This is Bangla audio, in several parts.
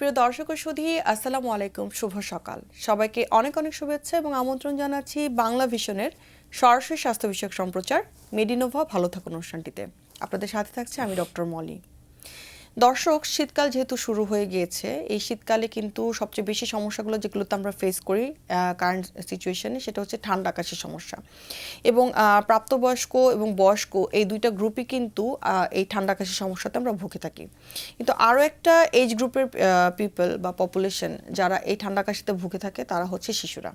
সুপ্রিয় দর্শক ও সুধী, আসসালামু আলাইকুম, শুভ সকাল। সবাইকে অনেক অনেক শুভেচ্ছা এবং আমন্ত্রণ জানাচ্ছি বাংলা ভিশনের সরাসরি স্বাস্থ্য বিষয়ক সম্প্রচার মেডিনোভা ভালো থাকুন অনুষ্ঠানটিতে। আপনাদের সাথে থাকছে আমি ডক্টর মলি। দর্শক, শীতকাল যেহেতু শুরু হয়ে গিয়েছে, এই শীতকালে কিন্তু সবচেয়ে বেশি সমস্যাগুলো যেগুলোতে আমরা ফেস করি কারেন্ট সিচুয়েশনে, সেটা হচ্ছে ঠান্ডা কাশির সমস্যা। এবং প্রাপ্তবয়স্ক এবং বয়স্ক এই দুইটা গ্রুপই কিন্তু এই ঠান্ডা কাশির সমস্যাতে আমরা ভুগে থাকি। কিন্তু আরও একটা এজ গ্রুপের পিপল বা পপুলেশন যারা এই ঠান্ডা কাশিতে ভুগে থাকে তারা হচ্ছে শিশুরা।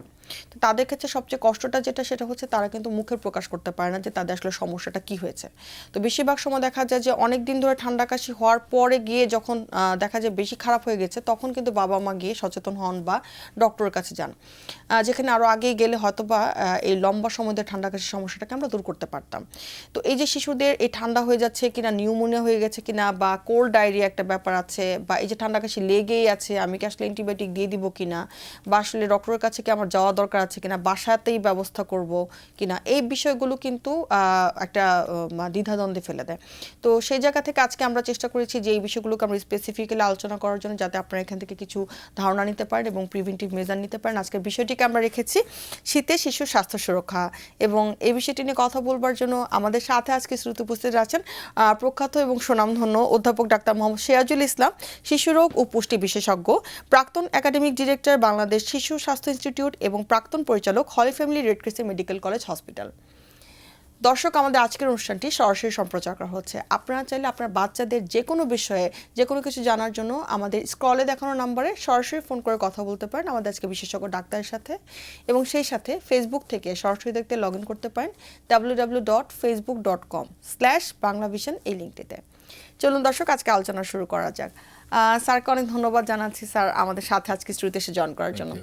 তো তাদের ক্ষেত্রে সবচেয়ে কষ্টটা সেটা হচ্ছে তারা কিন্তু মুখে প্রকাশ করতে পারে না যে তাদের আসলে সমস্যাটা কি হয়েছে। তো বেশিরভাগ সময় দেখা যায় যে অনেক দিন ধরে ঠান্ডা কাশি হওয়ার পরে গিয়ে যখন দেখা যায় বেশি খারাপ হয়ে গেছে, তখন কিন্তু বাবা মা গিয়ে সচেতন হন বা ডক্টরের কাছে যান, যেখানে আরও আগেই গেলে হয়তো বা এই লম্বা সময় ধরে ঠান্ডা কাশির সমস্যাটাকে আমরা দূর করতে পারতাম। তো এই যে শিশুদের এই ঠান্ডা হয়ে যাচ্ছে কিনা, নিউমোনিয়া হয়ে গেছে কিনা, বা কোল্ড ডায়রিয়া একটা ব্যাপার আছে, বা এই যে ঠান্ডা কাশি লেগেই আছে, আমি কি আসলে অ্যান্টিবায়োটিক দিয়ে দিব কিনা, বা আসলে ডক্টরের কাছে কি আমার যাওয়া দরকার আছে কিনা, বাসাতেই ব্যবস্থা করব কিনা, এই বিষয়গুলো কিন্তু একটা দ্বিধাদ্বন্দ্বে ফেলে দেয়। তো সেই জায়গা থেকে আজকে আমরা চেষ্টা করেছি যে এই বিষয়গুলোকে আমরা স্পেসিফিক্যালি আলোচনা করার জন্য, যাতে আপনারা এখান থেকে কিছু ধারণা নিতে পারেন এবং প্রিভেন্টিভ মেজার নিতে পারেন। আজকের বিষয়টিকে আমরা রেখেছি শীতে শিশুর স্বাস্থ্য সুরক্ষা, এবং এই বিষয়টি নিয়ে কথা বলবার জন্য আমাদের সাথে আজকে শ্রুতি উপস্থিত আছেন প্রখ্যাত এবং সুনামধন্য অধ্যাপক ডাক্তার মোহাম্মদ সিরাজুল ইসলাম, শিশুরোগ ও পুষ্টি বিশেষজ্ঞ, প্রাক্তন একাডেমিক ডিরেক্টর বাংলাদেশ শিশু স্বাস্থ্য ইনস্টিটিউট এবং প্রাক্তন পরিচালক holy family red crescent medical college hospital. দর্শক, আমাদের আজকের অনুষ্ঠানটি সরাসরি সম্প্রচার করা হচ্ছে। আপনারা চাইলে আপনার বাচ্চাদের যে কোনো বিষয়ে যে কোনো কিছু জানার জন্য আমাদের স্ক্রলে দেখানো নাম্বারে সরাসরি ফোন করে কথা বলতে পারেন আমাদের আজকে বিশেষজ্ঞ ডাক্তারের সাথে, এবং সেই সাথে ফেসবুক থেকে সরাসরি দেখতে লগ ইন করতে পারেন www.facebook.com/banglavision এই লিঙ্কটিতে। চলুন দর্শক, আজকে আলোচনা শুরু করা যাক। স্যারকে অনেক ধন্যবাদ জানাচ্ছি স্যার আমাদের সাথে আজকে স্টুডিওতে এসে জয়েন করার জন্য।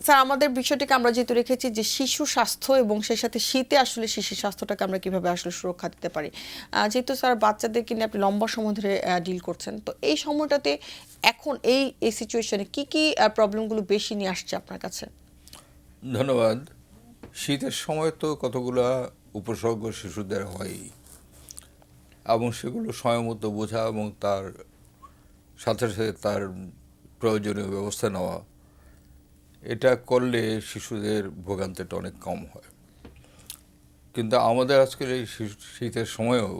স্যার, আমাদের বিষয়টিকে আমরা যেহেতু রেখেছি যে শিশু স্বাস্থ্য, এবং সেই সাথে শীতে আসলে শিশু স্বাস্থ্যটাকে আমরা কিভাবে আসলে সুরক্ষা দিতে পারি, যেহেতু স্যার বাচ্চাদেরকে নিয়ে আপনি লম্বা সময় ধরে ডিল করছেন, তো এই সময়টাতে এখন এই সিচুয়েশনে কি কি প্রবলেমগুলো বেশি নিয়ে আসছে আপনার কাছে? ধন্যবাদ। শীতের সময় তো কতগুলা উপসর্গ শিশুদের হয়, এবং সেগুলো সময়মত বোঝা এবং তার সাথে সাথে তার প্রয়োজনীয় ব্যবস্থা নেওয়া, এটা করলে শিশুদের ভোগান্তিটা অনেক কম হয়। কিন্তু আমাদের আজকের এই শীতের সময়েও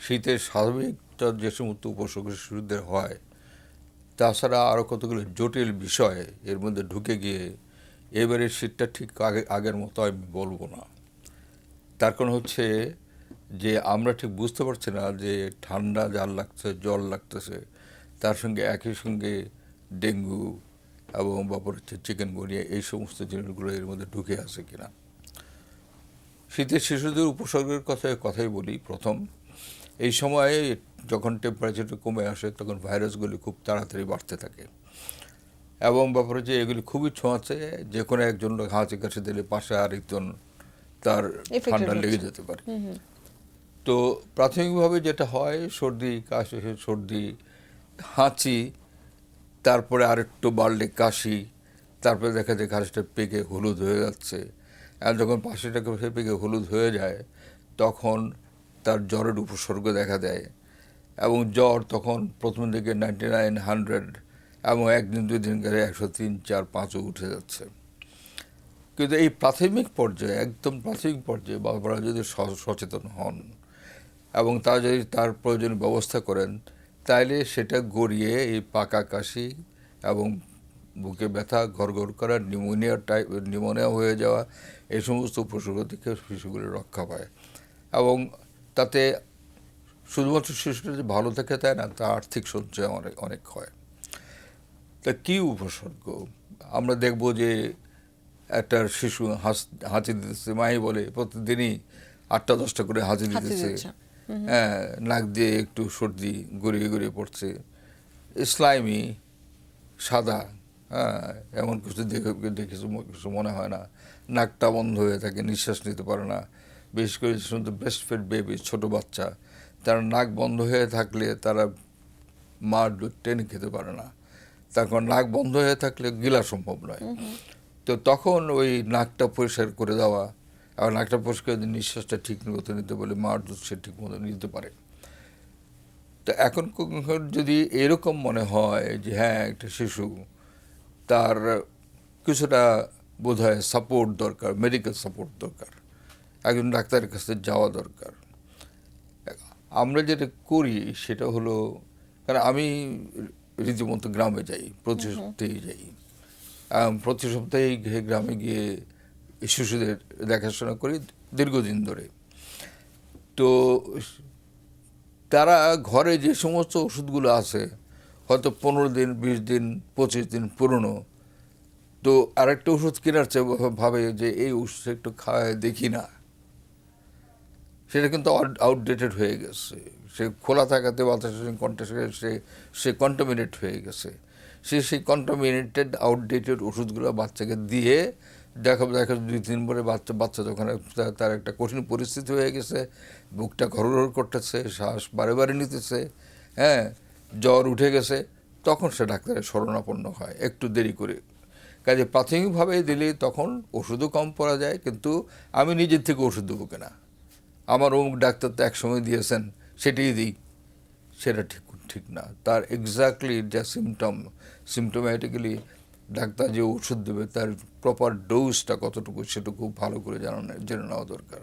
শীতের স্বাভাবিকটা যে সমস্ত উপসর্গ শিশুদের হয়, তাছাড়া আরও কতগুলো জটিল বিষয় এর মধ্যে ঢুকে গিয়ে এবারে শীতটা ঠিক আগের মতো আমি বলবো না। তার কারণ হচ্ছে যে আমরা ঠিক বুঝতে পারছি না যে ঠান্ডা যার লাগছে, জ্বর লাগতেছে, তার সঙ্গে একই সঙ্গে ডেঙ্গু এবং বাপর হচ্ছে চিকেনগুনিয়া, এই সমস্ত জিনিসগুলো এর মধ্যে ঢুকে আছে কিনা। শীতের শিশুদের উপসর্গের কথাই বলি। প্রথম, এই সময়ে যখন টেম্পারেচারটা কমে আসে তখন ভাইরাসগুলি খুব তাড়াতাড়ি বাড়তে থাকে, এবং ব্যাপারে যে এগুলি খুবই ছোঁয়াচে, যে কোনো একজন লোক হাঁচি কাশি দিলে পাশে আরেকজন তার ঠান্ডা লেগে যেতে পারে। তো প্রাথমিকভাবে যেটা হয়, সর্দি কাশি, সর্দি হাঁচি, তারপরে আরেকটু বাড়লে কাশি, তারপরে দেখা যায় ঘাসটা পেকে হলুদ হয়ে যাচ্ছে। আর যখন পাশিটাকে পেকে হলুদ হয়ে যায় তখন তার জ্বরের উপসর্গ দেখা দেয়, এবং জ্বর তখন প্রথম দিকে 99, 100, এবং একদিন দুই দিন গেলে 103, 4, 5ও উঠে যাচ্ছে। কিন্তু এই প্রাথমিক পর্যায়ে, একদম প্রাথমিক পর্যায়ে বাবারা যদি সচেতন হন এবং তারা যদি তার প্রয়োজনীয় ব্যবস্থা করেন, তাইলে সেটা গড়িয়ে এই পাকা কাশি এবং বুকে ব্যথা, ঘরঘর করা, নিউমোনিয়া হয়ে যাওয়া, এই সমস্ত উপসর্গ থেকে শিশুগুলি রক্ষা পায়। এবং তাতে শুধুমাত্র শিশুটা যে ভালো থাকে তাই না, তা আর্থিক সঞ্চয় অনেক হয়। তা কী উপসর্গ? আমরা দেখব যে একটা শিশু হাঁচি দিতেছে, মাই বলে প্রতিদিনই 8টা-10টা করে হাঁচি দিতেছে, হ্যাঁ, নাক দিয়ে একটু সর্দি গড়িয়ে গড়িয়ে পড়ছে, স্লাইমি সাদা, হ্যাঁ, এমন কিছু দেখে কিছু মনে হয় না, নাকটা বন্ধ হয়ে থাকে, নিঃশ্বাস নিতে পারে না। বিশেষ করে শুধু ব্রেস্ট ফিড বেবি, ছোটো বাচ্চা, তারা নাক বন্ধ হয়ে থাকলে তারা মার দুধ টেনে খেতে পারে না, তারপর নাক বন্ধ হয়ে থাকলে গিলা সম্ভব নয়। তো তখন ওই নাকটা পরিষ্কার করে দেওয়া, আর নাকটা পরিষ্কার নিঃশ্বাসটা ঠিক মতো নিতে বলে মার দুধ সে ঠিক মতো নিতে পারে। তো এখন যদি এরকম মনে হয় যে হ্যাঁ একটা শিশু তার কিছুটা বোধহয় সাপোর্ট দরকার, মেডিকেল সাপোর্ট দরকার, একজন ডাক্তারের কাছে যাওয়া দরকার, আমরা যেটা করি সেটা হলো, কারণ আমি রীতিমতো গ্রামে যাই, প্রতি সপ্তাহেই যাই, প্রতি সপ্তাহে গ্রামে গিয়ে শিশুদের দেখাশোনা করি দীর্ঘদিন ধরে। তো তারা ঘরে যে সমস্ত ওষুধগুলো আছে হয়তো 15 দিন, 20 দিন, 25 দিন পুরনো, তো আরেকটা ওষুধ কেনার চেয়ে ভাবে যে এই ওষুধ একটু খাওয়ায় দেখি না, সেটা কিন্তু আউটডেটেড হয়ে গেছে। সে খোলা থাকাতে বাতাসের কন্ট্যাক্টে সে কন্টামিনেট হয়ে গেছে। সেই কন্টামিনেটেড আউটডেটেড ওষুধগুলো বাচ্চাকে দিয়ে দেখা 2-3 পরে বাচ্চা যখন তার একটা কঠিন পরিস্থিতি হয়ে গেছে, বুকটা ঘরঘর করতেছে, শ্বাস বারে বারে নিতেছে, হ্যাঁ, জ্বর উঠে গেছে, তখন সে ডাক্তারের শরণাপন্ন হয় একটু দেরি করে। কাজে প্রাথমিকভাবে দিলে তখন ওষুধও কম পড়া যায়, কিন্তু আমি নিজের থেকে ওষুধ দেবো কেনা, আমার অমুক ডাক্তার তো একসময় দিয়েছেন সেটাই দিই, সেটা ঠিক না। তার এক্স্যাক্টলি যা সিমটোম্যাটিক্যালি ডাক্তার যে ওষুধ দেবে তার প্রপার ডোজটা কতটুকু সেটুকু ভালো করে জেনে নেওয়া দরকার।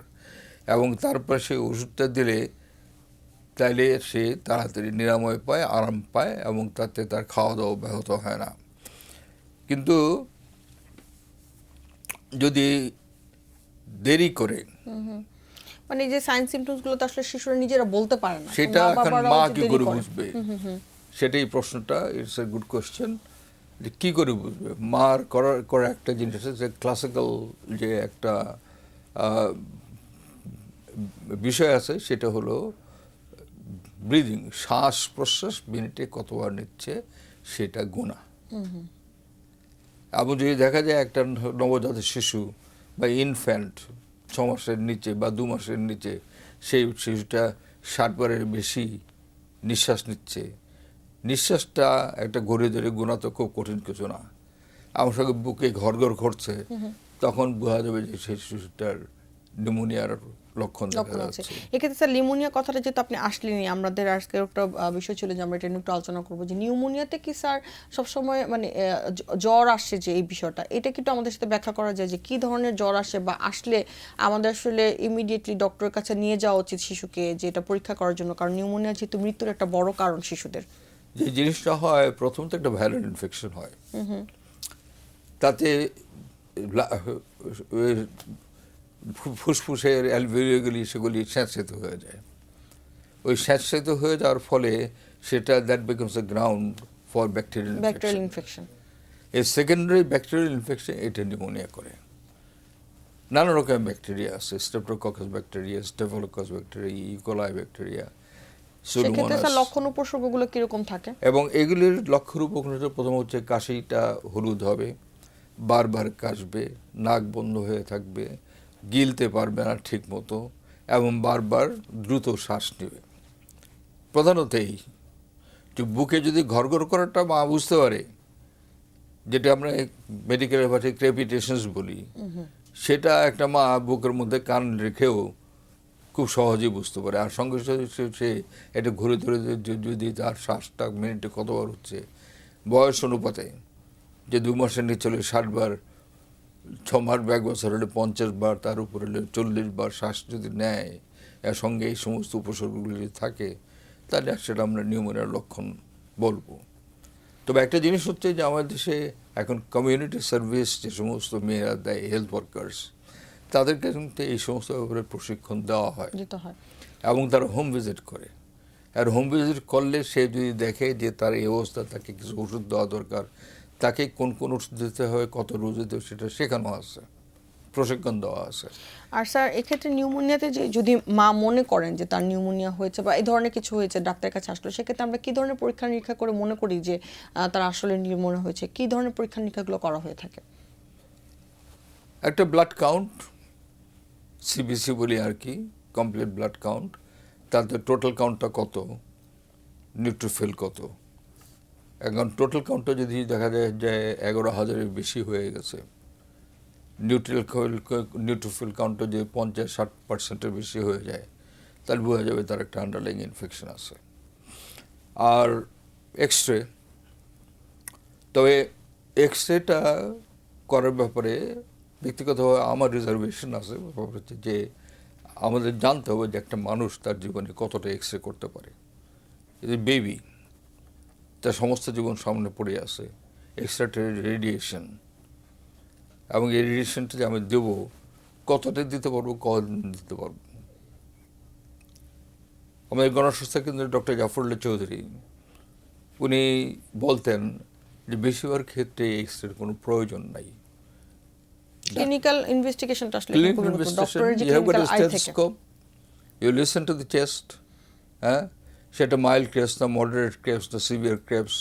এবং তারপর সেই ওষুধটা দিলে তাইলে সে তাড়াতাড়ি নিরাময় পায়, আরাম পায়, এবং তাতে তার খাওয়া দাওয়া ব্যাহত হয় না। কিন্তু যদি দেরি করে, মানে এই যে সাইন সিমটমস গুলো তো আসলে শিশুরা নিজেরা বলতে পারে না, সেটা মা এখন বাবারাও মা যে কি দেরি করে করে। বুঝবে, সেটাই প্রশ্নটা। ইটস এ গুড কোয়েশ্চেন, যে কী করে বুঝবে। মার করা একটা জিনিস আছে, যে ক্লাসিক্যাল যে একটা বিষয় আছে, সেটা হলো ব্রিদিং, শ্বাস প্রশ্বাস মিনিটে কতবার নিচ্ছে সেটা গোনা। এবং যদি দেখা যায় একটা নবজাত শিশু বা ইনফ্যান্ট 6 মাসের নিচে বা 2 মাসের নিচে, সেই শিশুটা 60 বারের বেশি নিঃশ্বাস নিচ্ছে, নিঃশ্বাসটা একটা ঘড়ি ধরে গোনা তো খুব কঠিন কিছু না, আমার সঙ্গে বুকে ঘরঘর করছে, তখন বোঝা যাবে যে সেই শিশুটার নিউমোনিয়ার লক্ষণ দেখা আছে। যাচ্ছে। এক্ষেত্রে স্যার নিউমোনিয়া কথাটা যেহেতু আপনি আসলেনি, আমাদের আজকে একটা বিষয় ছিল যে আমরা এটা নিয়ে একটু আলোচনা করবো, যে নিউমোনিয়াতে কি স্যার সবসময় মানে জ্বর আসে, যে এই বিষয়টা এটা কি একটু আমাদের সাথে ব্যাখ্যা করা যায়, যে কি ধরনের জ্বর আসে, বা আসলে আমাদের আসলে ইমিডিয়েটলি ডক্টরের কাছে নিয়ে যাওয়া উচিত শিশুকে, যে এটা পরীক্ষা করার জন্য, কারণ নিউমোনিয়া যেহেতু মৃত্যুর একটা বড় কারণ শিশুদের। যে জিনিসটা হয়, প্রথমত একটা ভাইরাল ইনফেকশন হয়, তাতে ফুসফুসের অ্যালভিওলগুলি সেগুলি স্যাঁতসেঁতে হয়ে যায়। ওই স্যাঁতসেঁতে হয়ে যাওয়ার ফলে সেটা that becomes a ground for bacterial infection. এই সেকেন্ডারি ব্যাকটেরিয়াল ইনফেকশন এটা নিউমোনিয়া করে। নানা রকম ব্যাকটেরিয়া আছে, streptococcus bacteria, স্টেফিলোককাস bacteria, E. coli bacteria, সেক্ষেত্রে স্যার সুডোমোনাস। লক্ষণ উপসর্গগুলো কিরকম থাকে? এবং এগুলির লক্ষণ উপকরণ প্রথম হচ্ছে কাশিটা হলুদ হবে, বারবার কাশবে, নাক বন্ধ হয়ে থাকবে, গিলতে পারবে না ঠিক মতো, এবং বারবার দ্রুত শ্বাস নেবে। প্রধানত এই বুকে যদি ঘরঘর করাটা মা বুঝতে পারে, যেটা আমরা মেডিকেলের ভাষায় ক্রেপিটেশনস বলি, সেটা একটা মা বুকের মধ্যে কান রেখেও খুব সহজেই বুঝতে পারে। আর সঙ্গে সঙ্গে সে এটা ঘুরে ধরে যদি তার শ্বাসটা মিনিটে কতবার হচ্ছে, বয়স অনুপাতে, যে 2 মাসের নিচে হলে 60 বার, 6 মাস বা 1 বছর হলে 50 বার, তার উপরে হলে 40 বার শ্বাস যদি নেয়, এর সঙ্গে এই সমস্ত উপসর্গগুলি যদি থাকে, তাহলে সেটা আমরা নিউমোনিয়ার লক্ষণ বলবো। তবে একটা জিনিস হচ্ছে যে আমাদের দেশে এখন কমিউনিটি সার্ভিস যে সমস্ত মেয়েরা দেয়, হেলথ ওয়ার্কার্স, তাদেরকে কিন্তু এই সমস্ত ব্যাপারে প্রশিক্ষণ দেওয়া হয়, এবং তারা হোম ভিজিট করে। আর হোম ভিজিট করলে সে যদি দেখে যে তার এই অবস্থা, তাকে কিছু ওষুধ দেওয়া দরকার, তাকে কোন কোন ওষুধ দিতে হয়, কত রোজ দিতে হয়, সেটা শেখানো আছে, প্রশিক্ষণ দেওয়া আছে। আর স্যার এক্ষেত্রে নিউমোনিয়াতে যে যদি মা মনে করেন যে তার নিউমোনিয়া হয়েছে বা এই ধরনের কিছু হয়েছে, ডাক্তারের কাছে আসলো, সেক্ষেত্রে আমরা কি ধরনের পরীক্ষা নিরীক্ষা করে মনে করি যে তার আসলে নিউমোনিয়া হয়েছে? কি ধরনের পরীক্ষা নিরীক্ষাগুলো করা হয়ে থাকে? একটা ব্লাড কাউন্ট, সিবিসি বলি আর কি, কমপ্লিট ব্লাড কাউন্ট, তাতে টোটাল কাউন্টটা কত, নিউট্রোফিল কত। এখন টোটাল কাউন্টটা যদি দেখা যায় যে 11,000-এর বেশি হয়ে গেছে, নিউট্রোফিল কাউন্টটা যদি 50-60% বেশি হয়ে যায়, তাহলে বোঝা যাবে তার একটা আন্ডারলাইং ইনফেকশন আছে। আর এক্স রে, তবে এক্স রেটা করার ব্যাপারে ব্যক্তিগতভাবে আমার রিজার্ভেশন আছে। ব্যাপার হচ্ছে যে আমাদের জানতে হবে যে একটা মানুষ তার জীবনে কতটা এক্স রে করতে পারে। যদি বেবি, তার সমস্ত জীবন সামনে পড়ে আছে, এক্সট্রা রেডিয়েশন, এবং এই রেডিয়েশনটা যে আমি দেবো কতটা দিতে পারবো, কতদিন দিতে পারবো। আমাদের গণস্বাস্থ্য কেন্দ্রের ডক্টর জাফরুল্লাহ চৌধুরী উনি বলতেন যে বেশিরভাগ ক্ষেত্রে এক্স রের কোনো প্রয়োজন নাই। ক্লিনিক্যাল ইনভেস্টিগেশনটা আসলে Clinical খুবই investigation, ডক্টরের যে you have got clinical a I থেকে stethoscope, you listen to the chest, হ্যাঁ, সেটা মাইল্ড ক্রেপস না মডারেট ক্রেপস না সিভিয়ার ক্রেপস,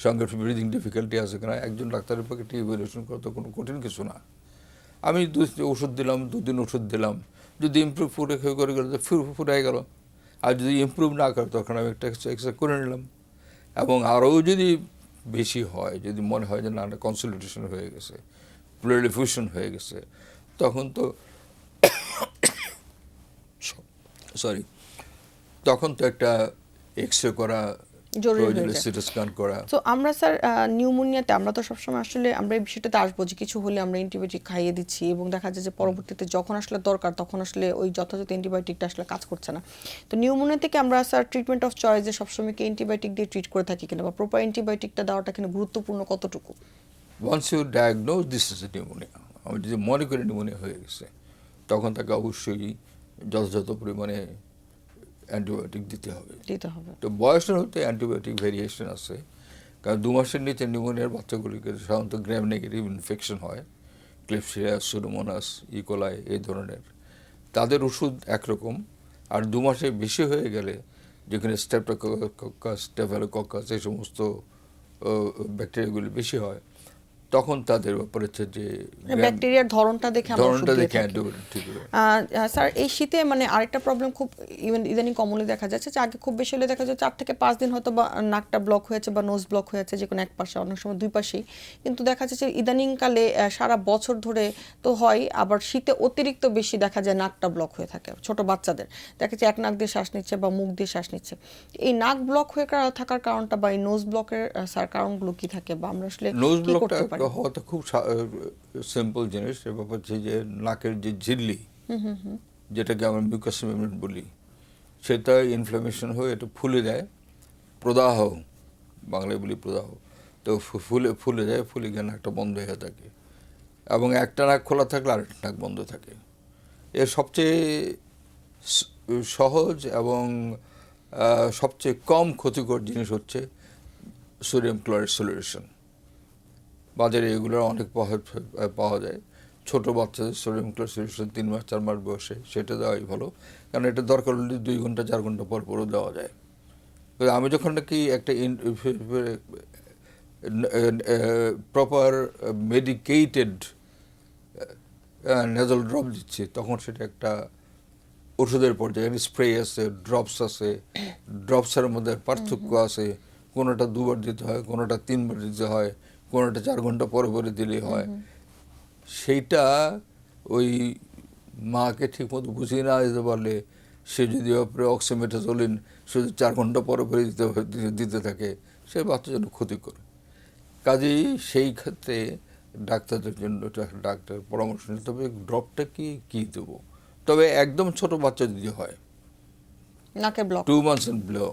সঙ্গে ব্রিদিং ডিফিকাল্টি আছে কিনা, একজন ডাক্তারের পক্ষে ইভ্যালুয়েশন করা তো কোনো কঠিন কিছু না। আমি ওষুধ দিলাম, 2 দিন ওষুধ দিলাম, যদি ইমপ্রুভ করে গেল তো ফুরাই গেল, আর যদি ইমপ্রুভ না করে তখন আমি একটা এক্সারসাইজ করে নিলাম। এবং আরও যদি বেশি হয়, যদি মনে হয় যে না কনসলিডেশন হয়ে গেছে, ব্লাড ডিফিউশন হয়ে গেছে, তখন তো সরি তখন তো একটা এক্সরে করা জরুরি হয়ে প্রয়োজন, যায়। সিটি স্ক্যান করা। তো আমরা স্যার নিউমোনিয়াতে আমরা তো সবসময় আসলে আমরা এই বিষয়টাতে আসবো যে কিছু হলে আমরা অ্যান্টিবায়োটিক খাইয়ে দিচ্ছি এবং দেখা যায় যে পরবর্তীতে যখন আসলে দরকার তখন আসলে ওই যথাযথ অ্যান্টিবায়োটিকটা আসলে কাজ করছে না। তো নিউমোনিয়া থেকে আমরা স্যার ট্রিটমেন্ট অফ চয়েসে সবসময় কি অ্যান্টিবায়োটিক দিয়ে ট্রিট করে থাকি কিনা, বা প্রপার অ্যান্টিবায়োটিকটা দেওয়াটা এখানে গুরুত্বপূর্ণ কতটুকু? Once you diagnose this is a pneumonia, আমি যদি মনে করি নিউমোনিয়া হয়ে গেছে, তখন তাকে অবশ্যই যথাযথ পরিমাণে অ্যান্টিবায়োটিক দিতে হবে। তো বয়সের হতে অ্যান্টিবায়োটিক ভেরিয়েশন আছে, কারণ 2 মাসের নিচে নিউমোনিয়ার বাচ্চাগুলিকে সাধারণত গ্রাম নেগেটিভ ইনফেকশন হয়, ক্লিপসিরিয়া, সুডোমোনাস, ইকোলাই এই ধরনের, তাদের ওষুধ একরকম। আর 2 মাসের বেশি হয়ে গেলে যেখানে স্টেপটোকক্কাস, স্টেফিলোকক্কাস এই সমস্ত ব্যাকটেরিয়াগুলি বেশি হয়, তখন তাদের ব্যাপার হচ্ছে যে ব্যাকটেরিয়ার ধরনটা দেখে আমরা ওষুধ ধরনটা দিয়ে দেখে থাকি। অ্যান্টিবায়োটিক ঠিক হবে। স্যার এই শীতে মানে আরেকটা প্রবলেম খুব ইদানিং কমনলি দেখা যাচ্ছে যে আগে খুব বেশি হলে দেখা যায় 4 থেকে 5 দিন হয়তো বা নাকটা ব্লক হয়েছে বা নোজ ব্লক হয়েছে, যে কোনো এক পাশে, অনেক সময় 2 পাশেই, কিন্তু দেখা যাচ্ছে ইদানিং কালে সারা বছর ধরে তো হয়, আবার শীতে অতিরিক্ত বেশি দেখা যায় নাকটা ব্লক হয়ে থাকে ছোট বাচ্চাদের, দেখা যাচ্ছে এক নাক দিয়ে শ্বাস নিচ্ছে বা মুখ দিয়ে শ্বাস নিচ্ছে। এই নাক ব্লক হয়ে থাকার কারণটা বা এই নোজ ব্লকের স্যার কারণগুলো কি থাকে, বা আমরা আসলে নোজ কি ব্লকটা করতে পারি? হওয়া তো খুব সিম্পল জিনিস। এ ব্যাপার হচ্ছে যে নাকের যে ঝিল্লি, যেটাকে আমরা মিউকাস মেমব্রেন বলি, সেটা ইনফ্লামেশন হয়ে এটা ফুলে যায়, প্রদাহ, বাংলায় বলি প্রদাহ, তো ফুলে যায়, ফুলে গিয়ে নাকটা বন্ধ হয়ে থাকে, এবং একটা নাক খোলা থাকলে আরেকটা নাক বন্ধ থাকে। এর সবচেয়ে সহজ এবং সবচেয়ে কম ক্ষতিকর জিনিস হচ্ছে সোডিয়াম ক্লোরাইড সলিউশন। বাজারে এগুলোর অনেক পাওয়া যায়। ছোট বাচ্চাদের সোডিয়াম ক্লোরাইড সলিউশন 3 মাস 4 মাস বয়সে সেটা দেওয়াই ভালো, কারণ এটা দরকার হলে 2 ঘন্টা 4 ঘন্টা পর পরও দেওয়া যায়। আমি যখন নাকি একটা প্রপার মেডিকেটেড নেজাল ড্রপ দিচ্ছি, তখন সেটা একটা ওষুধের পর্যায়ে, স্প্রে আছে, ড্রপস আছে, ড্রপসের মধ্যে পার্থক্য আছে, কোনোটা 2 বার দিতে হয়, কোনোটা 3 বার দিতে হয়, কোনোটা 4 ঘন্টা পরে পরে দিলেই হয়। সেইটা ওই মাকে ঠিকমতো বুঝিয়ে না দিতে পারলে, সে যদি ওপরে অক্সিমেটাজোলিন শুধু 4 ঘন্টা পরে পরে দিতে থাকে, সে বাচ্চার জন্য ক্ষতিকর। কাজেই সেই ক্ষেত্রে ডাক্তারদের জন্য ডাক্তার পরামর্শ নিতে হবে ড্রপটা কি দেবো। তবে একদম ছোট বাচ্চা যদি হয়, নাকের ব্লক 2 months and below,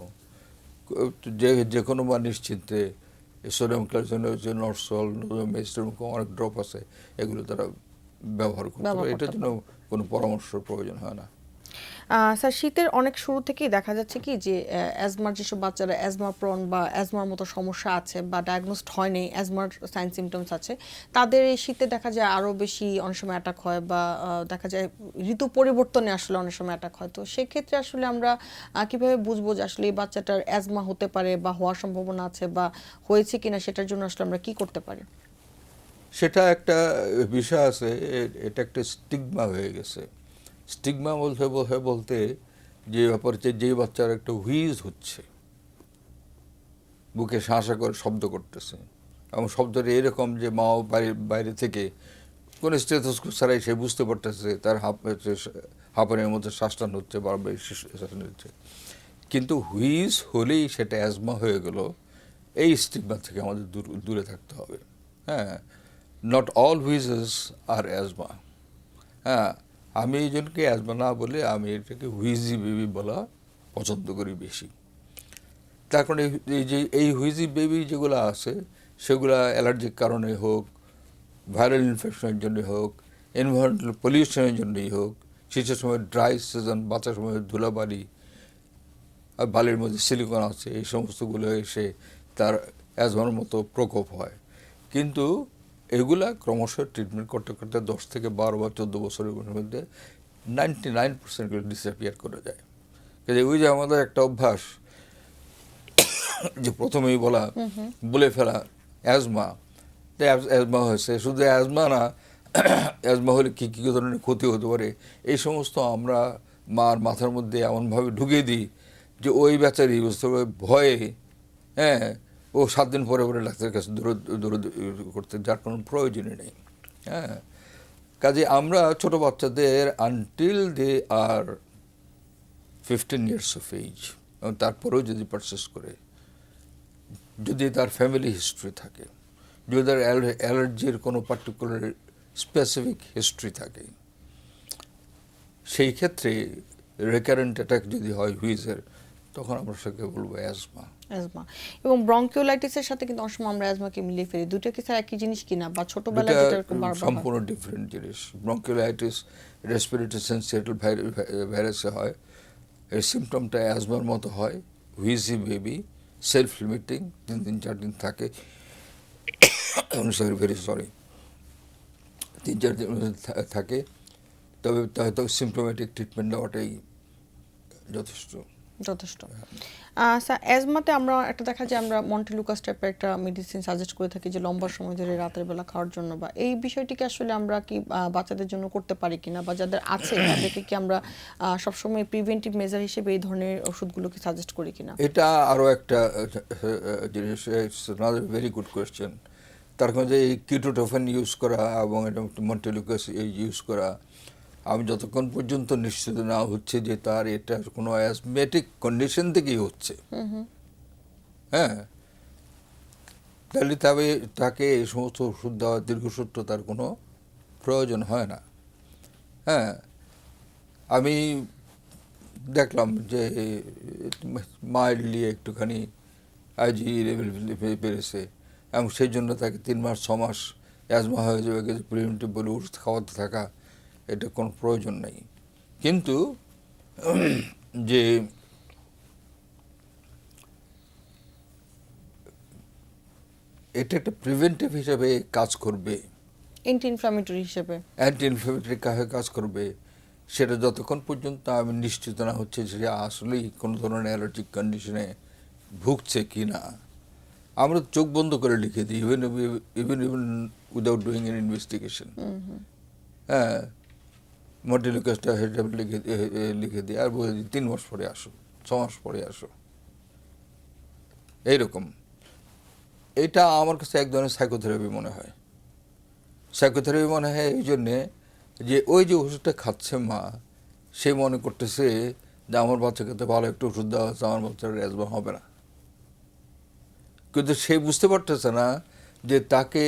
যে কোনো বা নিশ্চিন্তে সোডিয়াম ক্লোরাইড, নরসল, নোজোমেস, অনেক ড্রপ আছে, এগুলো তারা ব্যবহার করতে পারে। এটার জন্য কোনো পরামর্শের প্রয়োজন হয় না। স্যার শীতের অনেক শুরু থেকেই দেখা যাচ্ছে কি যে অ্যাজমার যেসব বাচ্চারা অ্যাজমা প্রন বা অ্যাজমার মতো সমস্যা আছে বা ডায়াগনোসড হয়নি, অ্যাজমার সাইন সিমটমস আছে, তাদের এই শীতে দেখা যায় আরও বেশি অনেক সময় অ্যাটাক হয়, বা দেখা যায় ঋতু পরিবর্তনে আসলে অনেক সময় অ্যাটাক হয়। তো সেক্ষেত্রে আসলে আমরা কিভাবে বুঝবো যে আসলে এই বাচ্চাটার অ্যাজমা হতে পারে বা হওয়ার সম্ভাবনা আছে বা হয়েছে কিনা, সেটার জন্য আসলে আমরা কি করতে পারি? সেটা একটা বিষয় আছে, এটা একটা স্টিগমা হয়ে গেছে। স্টিগমা বলতে যে ব্যাপার হচ্ছে, যে বাচ্চার একটা হুইজ হচ্ছে, বুকে শাঁসা করে শব্দ করতেছে, এবং শব্দটা এরকম যে মা বাইরে থেকে কোনো স্টেথোস্কোপ ছাড়াই সে বুঝতে পারতেছে তার হাঁপানির মধ্যে শ্বাসটান হচ্ছে, বারবার শ্বাস নিচ্ছে, কিন্তু হুইজ হলেই সেটা অ্যাজমা হয়ে গেল, এই স্টিগমা থেকে আমাদের দূরে থাকতে হবে। হ্যাঁ, নট অল হুইজেস আর অ্যাজমা। হ্যাঁ, আমি এই জন্যকে অ্যাজমা না বলে আমি এটাকে হুইজি বেবি বলা পছন্দ করি বেশি। তার কারণে এই যে এই হুইজি বেবি যেগুলো আছে সেগুলা অ্যালার্জির কারণে হোক, ভাইরাল ইনফেকশনের জন্য হোক, এনভায়রনমেন্টাল পলিউশনের জন্যই হোক, শীতের সময় ড্রাই সিজন, বাচ্চার সময় ধুলাবালি আর বালির মধ্যে সিলিকন আছে, এই সমস্তগুলো এসে তার অ্যাজমার মতো প্রকোপ হয়। কিন্তু এগুলা ক্রমশ ট্রিটমেন্ট করতে করতে 10 থেকে 12 বা 14 বছরের মধ্যে 99% ডিসঅ্যাপিয়ার করে যায়। কাজে ওই যে আমাদের একটা অভ্যাস যে প্রথমেই বলে ফেলা অ্যাজমা, অ্যাজমা হয়েছে, শুধু অ্যাজমা না, অ্যাজমা হলে কী কী ধরনের ক্ষতি হতে পারে এই সমস্ত আমরা মার মাথার মধ্যে এমনভাবে ঢুকিয়ে দিই যে ওই বেচারি বুঝতে পারে ভয়ে, হ্যাঁ, ও 7 দিন পরে পরে ডাক্তারের কাছে দৌড় করতে, যার কোনো প্রয়োজনই নেই। হ্যাঁ, কাজে আমরা ছোট বাচ্চাদের until they are 15 years of age, এবং তারপরেও যদি পারচেস করে, যদি তার ফ্যামিলি হিস্ট্রি থাকে, যদি তার অ্যালার্জির কোনো পার্টিকুলার স্পেসিফিক হিস্ট্রি থাকে, সেই ক্ষেত্রে রেকারেন্ট অ্যাটাক যদি হয় হুইজের, তখন আমরা সেকে বলবো অ্যাজমা। অ্যাজমা এবং ব্রঙ্কিওলাইটিসের সাথে কিন্তু অনেক সময় আমরা অ্যাজমাকে মিলিয়ে ফেলি। দুটো কি স্যার একই জিনিস কিনা, বা ছোটবেলায় দুটা যেটা এরকম বারবার হয়? সম্পূর্ণ ডিফারেন্ট জিনিস। ব্রঙ্কিওলাইটিস রেসপিরেটরি সিনসিয়াল ভাইরাসে হয়, এর সিমটমটা অ্যাজমার মতো হয়, হুইজি বেবি, সেলফ লিমিটিং, 3-4 দিন থাকে, ভেরি সরি, 3-4 দিন থাকে, তবে হয়তো সিমটোম্যাটিক ট্রিটমেন্ট দেওয়াটাই যথেষ্ট। স্যার অ্যাজমাতে আমরা একটা দেখা যায় আমরা মন্টেলুকাস টাইপের একটা মেডিসিন সাজেস্ট করে থাকি যে লম্বা সময় ধরে রাতের বেলা খাওয়ার জন্য, বা এই বিষয়টিকে আসলে আমরা কি বাচ্চাদের জন্য করতে পারি কিনা, বা যাদের আছে তাদেরকে কি আমরা সবসময় প্রিভেন্টিভ মেজার হিসেবে এই ধরনের ওষুধগুলোকে সাজেস্ট করি কিনা? এটা আরও একটা জিনিস, it's another very good question. তার কারণে যে এই কিটোটোফেন ইউজ করা এবং এটা মন্টেলুকাস ইউজ করা, আমি যতক্ষণ পর্যন্ত নিশ্চিত না হচ্ছে যে তার এটা কোনো অ্যাজমেটিক কন্ডিশন থেকেই হচ্ছে, হ্যাঁ, তাহলে তবে তাকে এই সমস্ত ওষুধ দেওয়া দীর্ঘসূত্র তার কোনো প্রয়োজন হয় না। হ্যাঁ, আমি দেখলাম যে মাইল্ডলি একটুখানি আইজি লেভেল বেড়েছে এবং সেই জন্য তাকে 3 মাস 6 মাস অ্যাজমা হয়ে যাবে, কিন্তু প্রিভেন্টিভ বলে ওষুধ খাওয়াতে থাকা, এটা কোনো প্রয়োজন নেই। কিন্তু যে এটা একটা প্রিভেন্টিভ হিসেবে কাজ করবে, অ্যান্টি ইনফ্ল্যামেটরি হিসেবে, অ্যান্টি ইনফ্ল্যামেটরি কাজ করবে, সেটা যতক্ষণ পর্যন্ত আমি নিশ্চিত না হচ্ছে যে আসলেই কোনো ধরনের অ্যালার্জিক কন্ডিশনে ভুগছে কি না। আমরা চোখ বন্ধ করে লিখে দিই, even without doing N investigation. হ্যাঁ, মন্টেলুকাসটা লিখে দিই আর বলে দিই 3 মাস পরে আসো, 6 মাস পরে আসো, এইরকম। এটা আমার কাছে এক ধরনের সাইকোথেরাপি মনে হয়। সাইকোথেরাপি মনে হয় এই জন্যে যে ওই যে ওষুধটা খাচ্ছে মা, সে মনে করতেছে যে আমার বাচ্চাকে তো ভালো একটু ওষুধ দেওয়া হচ্ছে, আমার বাচ্চার অ্যাজমা হবে না। কিন্তু সে বুঝতে পারতেছে না যে তাকে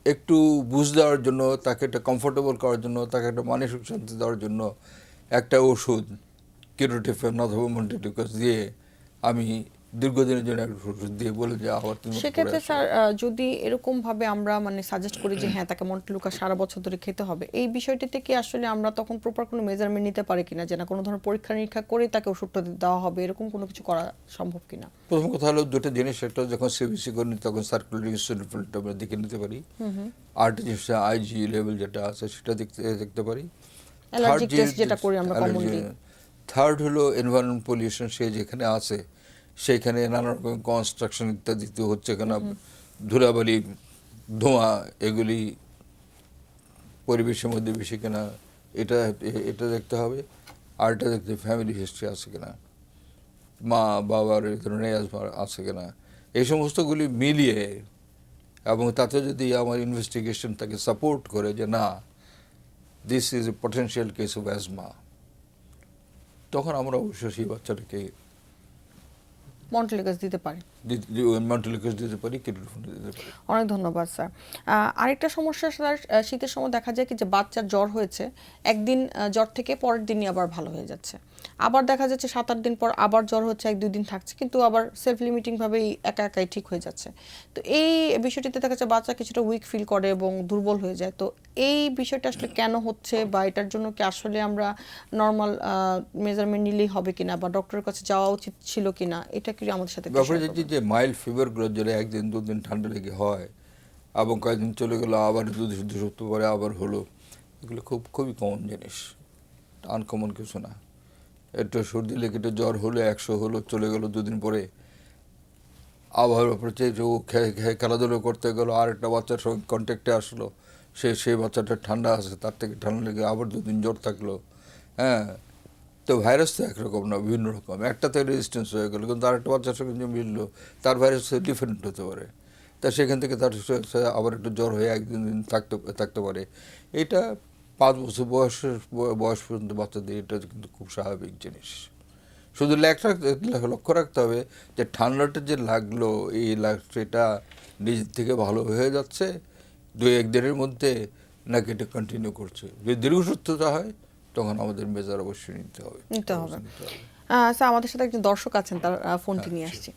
একটু বুঝ দেওয়ার জন্য, তাকে একটা কমফোর্টেবল করার জন্য, তাকে একটা মানসিক শান্তি দেওয়ার জন্য একটা ওষুধ কিটোটোফেন অথবা মন্টেলুকাস দিয়ে আমি দীর্ঘদিনের জন্য একটা ওষুধ দিয়ে বলে যে আবার তুমি সেক্ষেত্রে স্যার যদি এরকম ভাবে আমরা মানে সাজেস্ট করি যে হ্যাঁ তাকে মন্টেলুকাস সারা বছর ধরে খেতে হবে, এই বিষয়টিতে কি আসলে আমরা তখন প্রপার কোনো মেজারমেন্ট নিতে পারি কিনা, যে না কোনো ধরনের পরীক্ষা নিরীক্ষা করে তাকে ওষুধটা দেওয়া হবে, এরকম কোনো কিছু করা সম্ভব কিনা? প্রথম কথা হলো দুটো জিনিস, একটা যখন সিবিসি করি তখন সার্কুলার ইনসুলিনটা আমরা দেখে নিতে পারি, আর জিনিসটা আইজি লেভেল যেটা আছে সেটা দেখতে পারি। অ্যালার্জিক টেস্ট যেটা করি আমরা কমনলি। থার্ড হলো এনভায়রনমেন্ট পলিউশন, সে যেখানে আছে সেইখানে নানা রকম কনস্ট্রাকশন ইত্যাদিতে হচ্ছে কেন, ধুলাবালি, ধোঁয়া, এগুলি পরিবেশের মধ্যে বেশি কিনা, এটা দেখতে হবে। আর এটা দেখতে ফ্যামিলি হিস্ট্রি আছে কিনা, মা বাবার এই ধরনের অ্যাজমা আছে কিনা, এই সমস্তগুলি মিলিয়ে, এবং তাতে যদি আমার ইনভেস্টিগেশন তাকে সাপোর্ট করে যে না this is A potential case of asthma, তখন আমরা অবশ্যই সেই বাচ্চাটাকে মন্টেলিকাস দিতে পারে। মন্টেলিকাস দিতে পারি, কিটোফোন দিতে পারি। অনেক ধন্যবাদ স্যার। আরেকটা সমস্যা স্যার, শীতের সময় দেখা যায় কি যে বাচ্চার জ্বর হয়েছে, একদিন জ্বর থেকে পরের দিনই আবার ভালো হয়ে যাচ্ছে, আবার দেখা যাচ্ছে 7-8 দিন পর আবার জ্বর হচ্ছে, 1-2 দিন থাকছে, কিন্তু আবার সেলফ লিমিটিং ভাবেই একা একাই ঠিক হয়ে যাচ্ছে। তো এই বিষয়টিতে দেখা যাচ্ছে বাচ্চা কিছুটা উইক ফিল করে এবং দুর্বল হয়ে যায়। তো এই বিষয়টা আসলে কেন হচ্ছে, বা এটার জন্য কি আসলে আমরা নর্মাল মেজারমেন্ট নিলেই হবে কিনা, বা ডক্টরের কাছে যাওয়া উচিত ছিল কিনা, এটা কি আমাদের সাথে একটু ব্যাপারে share যদি করবেন? যে মাইল্ড ফিভারগুলো যেটা 1 দিন 2 দিন ঠান্ডা লেগে হয় এবং কয়েকদিন চলে গেলো, আবার 2 সপ্তাহ পরে আবার হলো, এগুলো খুবই কমন জিনিস, আনকমন কিছু না। একটু সর্দি লেগে একটু জ্বর হলো, 100 হলো, চলে গেলো 2 দিন পরে, আবার ব্যাপারে যে ও খেলাধুলো করতে গেলো, আর একটা বাচ্চার সঙ্গে কন্ট্যাক্টে আসলো, সেই বাচ্চাটা ঠান্ডা আছে, তার থেকে ঠান্ডা লেগে আবার 2 দিন জ্বর থাকলো। হ্যাঁ, তো ভাইরাস তো একরকম না, বিভিন্ন রকম। একটাতে রেজিস্ট্যান্স হয়ে গেলো, কিন্তু আরেকটা বাচ্চার সঙ্গে যে মিললো, তার ভাইরাস ডিফারেন্ট হতে পারে। তা সেখান থেকে তার আবার একটু জ্বর হয়ে 1-2 দিন থাকতে পারে। এটা 5 বছর বয়স পর্যন্ত বাচ্চাদের এটা কিন্তু খুব স্বাভাবিক জিনিস। শুধু লক্ষ্য রাখতে হবে যে ঠান্ডাটা যে লাগলো, সেটা নিজের থেকে ভালো হয়ে যাচ্ছে 2-1 দিনের মধ্যে, নাকি এটা কন্টিনিউ করছে। যদি দীর্ঘসূত্রতা হয় তখন আমাদের মেজার অবশ্যই নিতে হবে। নিতে হবে। স্যার, আমাদের সাথে একজন দর্শক আছেন, তার ফোনটি নিয়ে আসছি।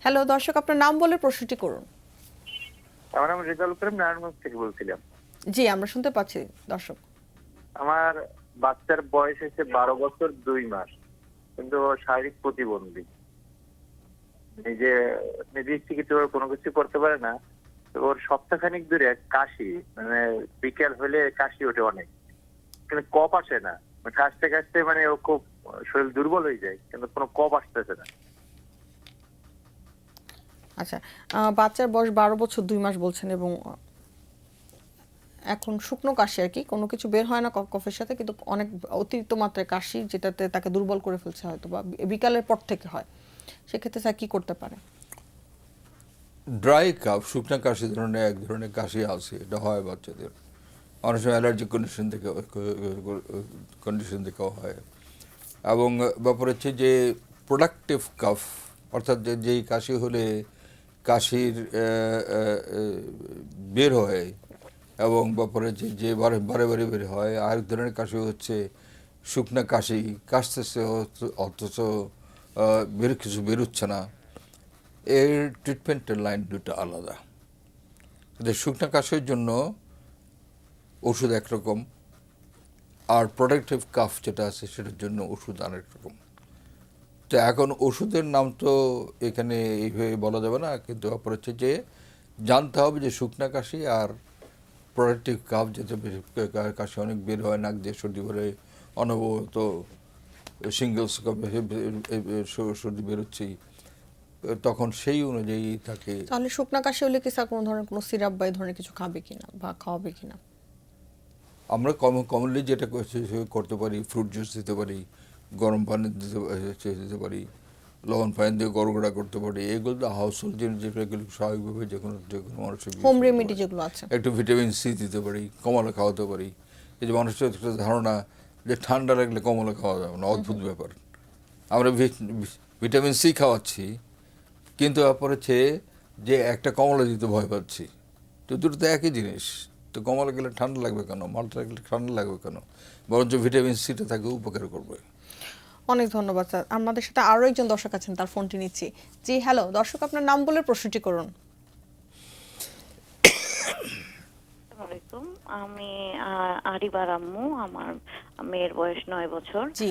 হ্যালো দর্শক, আপনার নাম বলে প্রশ্নটি করুন। আমার নাম রেজাউল করিম, নারায়ণগঞ্জ থেকে বলছিলাম। জি, আমরা শুনতে পাচ্ছি দর্শক। আমার বাচ্চার বয়স হচ্ছে 12 বছর 2 মাস, কিন্তু ও শারীরিক প্রতিবন্ধী, নিজে চিকিৎসা করে কোনো কিছু করতে পারে না। তো ওর সপ্তাহখানিক ধরে কাশি, মানে বিকেল হলে কাশি ওঠে অনেক, কিন্তু কফ আসে না। কাশতে কাশতে ও খুব শরীর দুর্বল হয়ে যায়, কিন্তু কোনো কফ আসতেছে না। আচ্ছা, বাচ্চার বয়স 12 বছর 2 মাস বলছেন, এবং এখন শুকনো কাশি আর কি, কোনো কিছু বের হয় না কফের সাথে, কিন্তু অনেক অতিরিক্ত মাত্রায় কাশি, যেটাতে তাকে দুর্বল করে ফেলছে হয়তো, বা বিকালের পর থেকে হয়। সেক্ষেত্রে স্যার কি করতে পারে? ড্রাই কাফ, শুকনা কাশি ধরনের এক ধরনের কাশি আছে, এটা হয় বাচ্চাদের। অনেক সময় অ্যালার্জি কন্ডিশন থেকেও হয়। এবং ব্যাপার হচ্ছে যে প্রোডাক্টিভ কাফ, অর্থাৎ যেই কাশি হলে কাশির বের হয়, এবং ব্যাপারে যে বারে বারে বের হয়। আরেক ধরনের কাশি হচ্ছে শুকনা কাশি, কাশতেছে অথচ কিছু বেরোচ্ছে না। এর ট্রিটমেন্টের লাইন দুটো আলাদা। শুকনা কাশির জন্য ওষুধ একরকম, আর প্রোডাক্টিভ কাফ যেটা আছে সেটার জন্য ওষুধ আরেক রকম। তো এখন ওষুধের নাম তো এখানে এইভাবে বলা যাবে না, কিন্তু ব্যাপার হচ্ছে যে জানতে হবে যে শুকনা কাশি আর প্রোডাক্টিভ কাফ, যেটা কাশি অনেক বের হয়, নাক দিয়ে সর্দি ভরে অনবরত সিঙ্গেলস সর্দি বেরোচ্ছেই, তখন সেই অনুযায়ী তাকে। তাহলে শুকনা কাশি হলে কি স্যার কোনো ধরনের কোনো সিরাপ বা এই ধরনের কিছু খাবে কিনা বা খাওয়াবে কিনা? আমরা কমনলি যেটা করতে পারি, ফ্রুট জুস দিতে পারি, গরম পানি দিতে পারি, লবণ পানি দিয়ে গড়গড়া করতে পারি। এগুলো তো হাউস হোল্ড জিনিস, যেগুলো স্বাভাবিকভাবে যে কোনো মানুষের হোম রেমেডি যেগুলো আছে। একটু ভিটামিন সি দিতে পারি, কমলা খাওয়াতে পারি। এই যে মানুষের একটা ধারণা যে ঠান্ডা লাগলে কমলা খাওয়া যাবে না, অদ্ভুত ব্যাপার। আমরা ভিটামিন সি খাওয়াচ্ছি, কিন্তু ব্যাপার হচ্ছে যে একটা কমলা দিতে ভয় পাচ্ছি। তো দুটো তো একই জিনিস। তো কমলা গেলে ঠান্ডা লাগবে কেন, মালটা গেলে ঠান্ডা লাগবে কেন? বরঞ্চ ভিটামিন সিটা তাকে উপকার করবে। অনেক ধন্যবাদ স্যার। আমাদের সাথে আরো একজন দর্শক আছেন, তার ফোনটি নিচ্ছি। জি হ্যালো দর্শক, আপনার নাম বলে প্রশ্নটি করুন। আসসালামাইকুম, আমি আরিবার আম্মু। আমার মেয়ের বয়স 9 বছর। জি।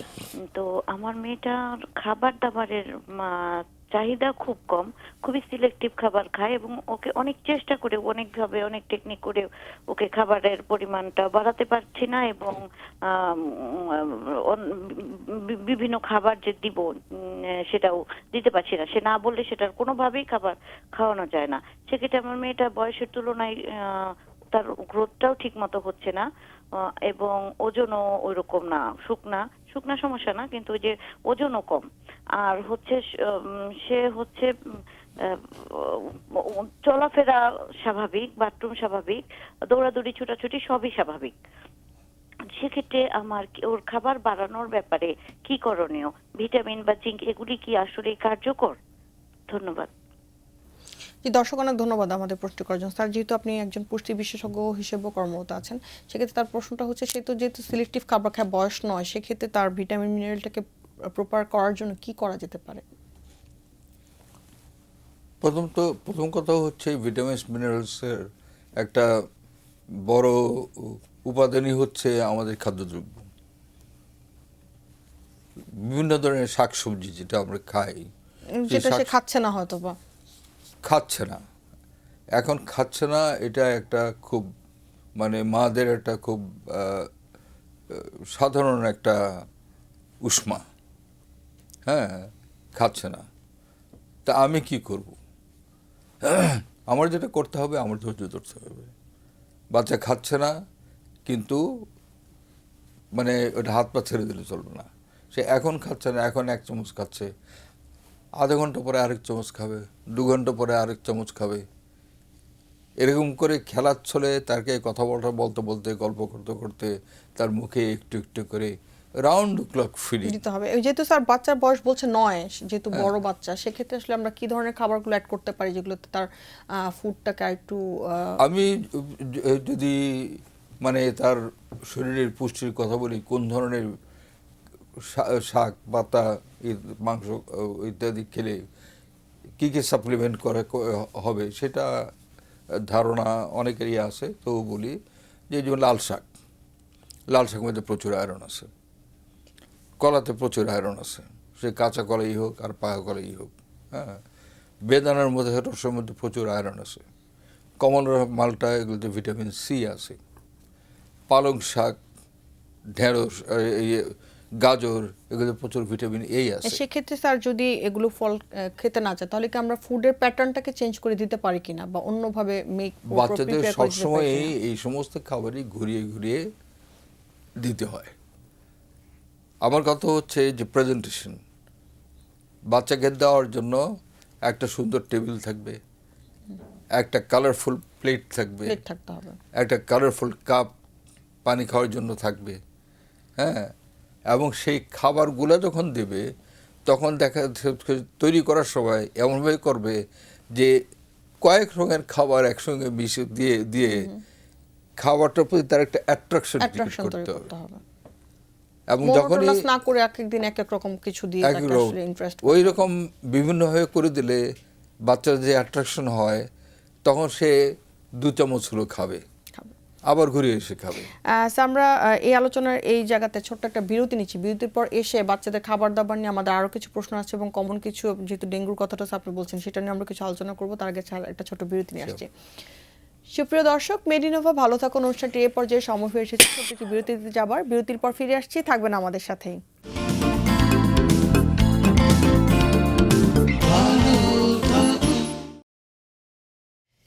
তো আমার মেয়েটার খাবার দাবারের চাহিদা খুব কম, খুবই সিলেক্টিভ খাবার খায়, এবং ওকে অনেক চেষ্টা করে, অনেকভাবে অনেক টেকনিক করে ওকে খাবারের পরিমাণটা বাড়াতে পারছি না, এবং বিভিন্ন খাবার যে দিব সেটাও দিতে পারছি না। সে না বললে সেটার কোনোভাবেই খাবার খাওয়ানো যায় না। সেক্ষেত্রে আমার মেয়েটা বয়সের তুলনায় তার গ্রোথটাও ঠিক মতো হচ্ছে না, এবং ওজনও ওইরকম না। শুকনা সমস্যা না, কিন্তু ওই যে ওজনও কম। আর হচ্ছে সে হচ্ছে চলাফেরা স্বাভাবিক, বাথরুম স্বাভাবিক, দৌড়াদৌড়ি ছোটাছুটি সবই স্বাভাবিক। সেক্ষেত্রে আমার ওর খাবার বাড়ানোর ব্যাপারে কি করণীয়? ভিটামিন বা জিঙ্ক এগুলি কি আসলে কার্যকর? ধন্যবাদ। জি, দর্শক অনেক ধন্যবাদ আমাদের প্রশ্ন করার জন্য। স্যার, যেহেতু আপনি একজন পুষ্টি বিশেষজ্ঞ হিসেবেও কর্মরত আছেন, সেক্ষেত্রে তার প্রশ্নটা হচ্ছে, সে তো যেহেতু সিলেক্টিভ খাবার খায়, বয়স নয়, সেক্ষেত্রে তার ভিটামিন মিনারেলটাকে প্রপার করার জন্য কি করা যেতে পারে? প্রথম কথা হচ্ছে ভিটামিনস মিনারেলসের একটা বড় উপাদানই হচ্ছে আমাদের খাদ্যদ্রব্য। বিভিন্ন ধরনের শাকসবজি যেটা আমরা খাই, সেই যেটা সে শাক খাচ্ছে না হয়তো বা। খাচ্ছে না, এখন খাচ্ছে না, এটা একটা খুব মানে মাদের একটা খুব সাধারণ একটা উষ্মা। হ্যাঁ, খাচ্ছে না, তা আমি কি করব? আমার যেটা করতে হবে, আমার ধৈর্য ধরতে হবে। বাচ্চা খাচ্ছে না, কিন্তু মানে ওটা হাত পা ছেড়ে দিলে চলবে না। সে এখন খাচ্ছে না, এখন 1 চামচ খাচ্ছে, আধা ঘন্টা পরে আরেক চামচ খাবে, 2 ঘন্টা পরে আরেক চামচ খাবে। এরকম করে খেলার ছলে তাকে কথা বলতে বলতে, গল্প করতে করতে তার মুখে একটু একটু করে রাউন্ড ক্লক ফিডিং দিতে হবে। যেহেতু স্যার বাচ্চার বয়স বলছে 9, যেহেতু বড় বাচ্চা, সেক্ষেত্রে আসলে আমরা কি ধরনের খাবারগুলো অ্যাড করতে পারি যেগুলোতে তার ফুডটাকে একটু আমি যদি মানে তার শরীরের পুষ্টির কথা বলি, কোন ধরনের শাক পাতা মাংস ইত্যাদি খেলে কি কি সাপ্লিমেন্ট হবে, সেটা ধারণা অনেকেরই আছে। তো বলি যে যেমন লাল শাকের মধ্যে প্রচুর আয়রন আছে, কলাতে প্রচুর আয়রন আছে, সে কাঁচা কলাই হোক আর পাকা কলাই হোক। হ্যাঁ, বেদানার মধ্যে রসের মধ্যে প্রচুর আয়রন আছে, কমলা মালটা এগুলোতে ভিটামিন সি আছে, পালং শাক, ঢেঁড়স, গাজর, এগুলোতে প্রচুর ভিটামিন এ আছে। সেক্ষেত্রে স্যার যদি এগুলো ফল খেতে না চায়, তাহলে কি আমরা ফুডের প্যাটার্নটাকে চেঞ্জ করে দিতে পারি কিনা, বা অন্যভাবে বাচ্চাদের সবসময় এই সমস্ত খাবারই ঘুরিয়ে ঘুরিয়ে দিতে হয়। আমার কথা হচ্ছে যে প্রেজেন্টেশন, বাচ্চাকে দেওয়ার জন্য একটা সুন্দর টেবিল থাকবে, একটা কালারফুল প্লেট থাকবে, থাকতে হবে, একটা কালারফুল কাপ পানি খাওয়ার জন্য থাকবে। হ্যাঁ, এবং সেই খাবারগুলো যখন দেবে, তখন দেখা তৈরি করার সময় এমনভাবে করবে যে কয়েক রঙের খাবার একসঙ্গে মিশিয়ে দিয়ে দিয়ে খাবারটার প্রতি তার একটা অ্যাট্রাকশন করতে হবে। এবং যখনই না করে একদিন এক এক রকম কিছু দিয়ে তাকে আসলে ইন্টারেস্ট, ওই রকম বিভিন্নভাবে করে দিলে বাচ্চার যে অ্যাট্রাকশন হয়, তখন সে 2 চামচ হলো খাবে, আবার ঘুরে এসে খাবে। আমরা এই আলোচনার এই জায়গাতে ছোট্ট একটা বিরতি নিচ্ছি। বিরতির পর এসে বাচ্চাদের খাবার দাবার নিয়ে আমাদের আরো কিছু প্রশ্ন আছে, এবং কমন কিছু, যেহেতু ডেঙ্গুর কথাটা আপনি বলছেন, সেটা নিয়ে আমরা কিছু আলোচনা করবো। তার আগে একটা ছোট বিরতি নিয়ে আসছি। সুপ্রিয় দর্শক, মেডিনোভা ভালো থাকুন অনুষ্ঠানটি এই পর্যায়ে সময় হয়ে এসেছে ছোট্ট একটি বিরতিতে যাবার। বিরতির পর ফিরে আসছি, থাকবেন আমাদের সাথেই।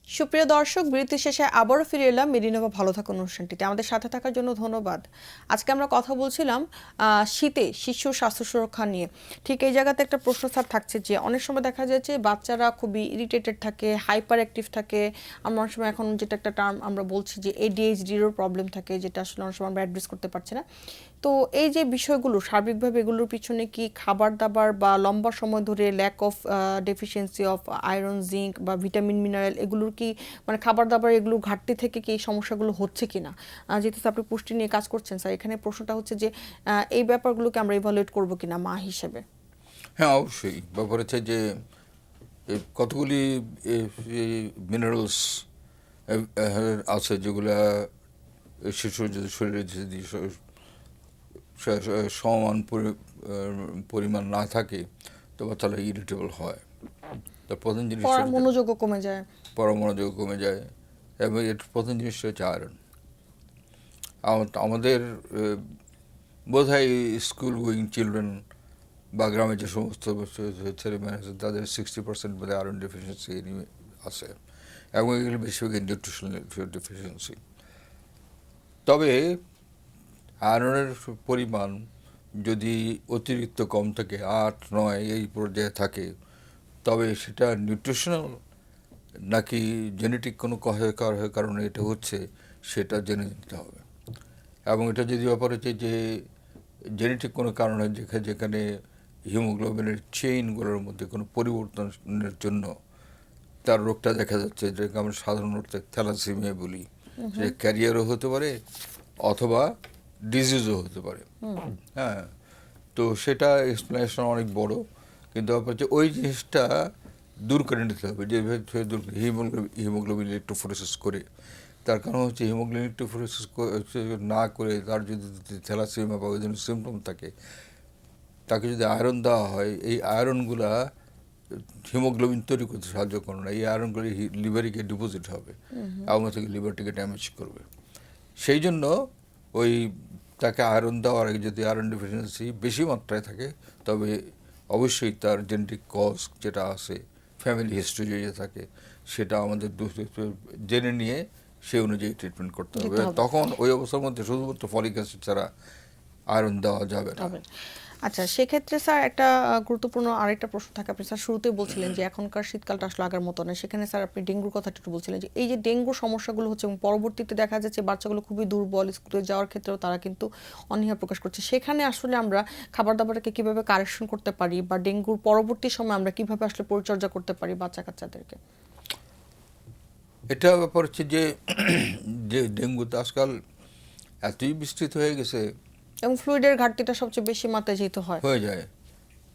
সুপ্রিয় দর্শক, বিরতি শেষে আবারও ফিরে এলাম মেডিনোভা ভালো থাকুন অনুষ্ঠানটিতে। আমাদের সাথে থাকার জন্য ধন্যবাদ। আজকে আমরা কথা বলছিলাম শীতে শিশুর স্বাস্থ্য সুরক্ষা নিয়ে। ঠিক এই জায়গাতে একটা প্রশ্ন স্যার থাকছে যে অনেক সময় দেখা যায় যে বাচ্চারা খুবই ইরিটেটেড থাকে, হাইপার অ্যাক্টিভ থাকে। আমরা অনেক সময় এখন যেটা একটা টার্ম আমরা বলছি যে ADHD-রও প্রবলেম থাকে, যেটা আসলে অনেক সময় আমরা অ্যাড্রেস করতে পারছি না। তো এই যে বিষয়গুলো সার্বিকভাবে, এগুলোর পিছনে কি খাবার দাবার বা লম্বা সময় ধরে lack of deficiency of iron, zinc বা ভিটামিন মিনারেল, এগুলোর কি মানে খাবার দাবার এগুলো ঘাটতি থেকে কি এই সমস্যাগুলো হচ্ছে কিনা? যেহেতু আপনি পুষ্টি নিয়ে কাজ করছেন স্যার, এখানে প্রশ্নটা হচ্ছে যে এই ব্যাপারগুলোকে আমরা ইভালুয়েট করব কিনা মা হিসেবে। হ্যাঁ, অবশ্যই ব্যাপার হচ্ছে যে কতগুলি মিনারেলস আছে যেগুলা শিশুর যদি শরীরে যদি সমান পরিমাণ না থাকে, তো বাচ্চারা ইরিটেবল হয়। তো প্রথম জিনিস মনোযোগও কমে যায়, মনোযোগ কমে যায়, এবং এর প্রথম জিনিসটা হচ্ছে আয়রন। আমাদের বোধহয় স্কুল গোয়িং চিলড্রেন বা গ্রামে যে সমস্ত ছেলেমেয়ে আছে, তাদের 60% বোধহয় আয়রন ডেফিসিয়েন্সি আছে, এবং এগুলো বেশিরভাগ নিউট্রিশনাল ডেফিসিয়েন্সি। তবে আয়রনের পরিমাণ যদি অতিরিক্ত কম থাকে, 8-9 এই পর্যায়ে থাকে, তবে সেটা নিউট্রিশনাল নাকি জেনেটিক কোনো কারণে এটা হচ্ছে, সেটা জেনে নিতে হবে। এবং এটা যদি ব্যাপার হচ্ছে যে জেনেটিক কোনো কারণে যেখানে হিমোগ্লোবিনের চেইনগুলোর মধ্যে কোনো পরিবর্তনের জন্য তার রোগটা দেখা যাচ্ছে, যেটাকে আমরা সাধারণত থ্যালাসেমিয়া বলি, সে ক্যারিয়ারও হতে পারে অথবা ডিজিজও হতে পারে। হ্যাঁ, তো সেটা এক্সপ্লেনেশন অনেক বড়, কিন্তু ব্যাপার হচ্ছে ওই জিনিসটা দূর করে নিতে হবে, যে হিমোগ্লোবিন ইলেকট্রোফোরেসিস করে। তার কারণ হচ্ছে হিমোগ্লোবিন ইলেকট্রোফোরেসিস না করে তার যদি থ্যালাসেমিয়া বা ওই ধরনের সিমটম থাকে, তাকে যদি আয়রন দেওয়া হয়, এই আয়রনগুলা হিমোগ্লোবিন তৈরি করতে সাহায্য করে না, এই আয়রনগুলি লিভারে ডিপোজিট হবে এবং থেকে লিভারটিকে ড্যামেজ করবে। সেই জন্য ওই তাকে আয়রন দেওয়ার আগে যদি আয়রন ডেফিসিয়েন্সি বেশি মাত্রায় থাকে, তবে অবশ্যই তার জেনেটিক কজ যেটা আছে, ফ্যামিলি হিস্ট্রি যে থাকে, সেটা আমাদের জেনে নিয়ে সেই অনুযায়ী ট্রিটমেন্ট করতে হবে। তখন ওই অবস্থার মধ্যে শুধুমাত্র ফলিক অ্যাসিড ছাড়া আয়রন দেওয়া যাবে না। আচ্ছা, সেক্ষেত্রে স্যার একটা গুরুত্বপূর্ণ আরেকটা প্রশ্ন থাকে। আপনি স্যার শুরুতেই বলছিলেন যে এখনকার শীতকালটা আসলে আগের মতো না, সেখানে স্যার আপনি ডেঙ্গুর কথাটা একটু বলছিলেন যে এই যে ডেঙ্গুর সমস্যাগুলো হচ্ছে এবং পরবর্তীতে দেখা যাচ্ছে বাচ্চাগুলো খুবই দুর্বল, স্কুলে যাওয়ার ক্ষেত্রেও তারা কিন্তু অনীহা প্রকাশ করছে। সেখানে আসলে আমরা খাবার দাবারকে কিভাবে কারেকশন করতে পারি বা ডেঙ্গুর পরবর্তী সময় আমরা কিভাবে আসলে পরিচর্যা করতে পারি বাচ্চা কাচ্চাদেরকে? এটা ব্যাপার হচ্ছে যে ডেঙ্গুতে আজকাল এতই বিস্তৃত হয়ে গেছে এবং ফ্লুইডের ঘাটতিটা সবচেয়ে বেশি মাত্রায় যেহেতু হয়ে যায়।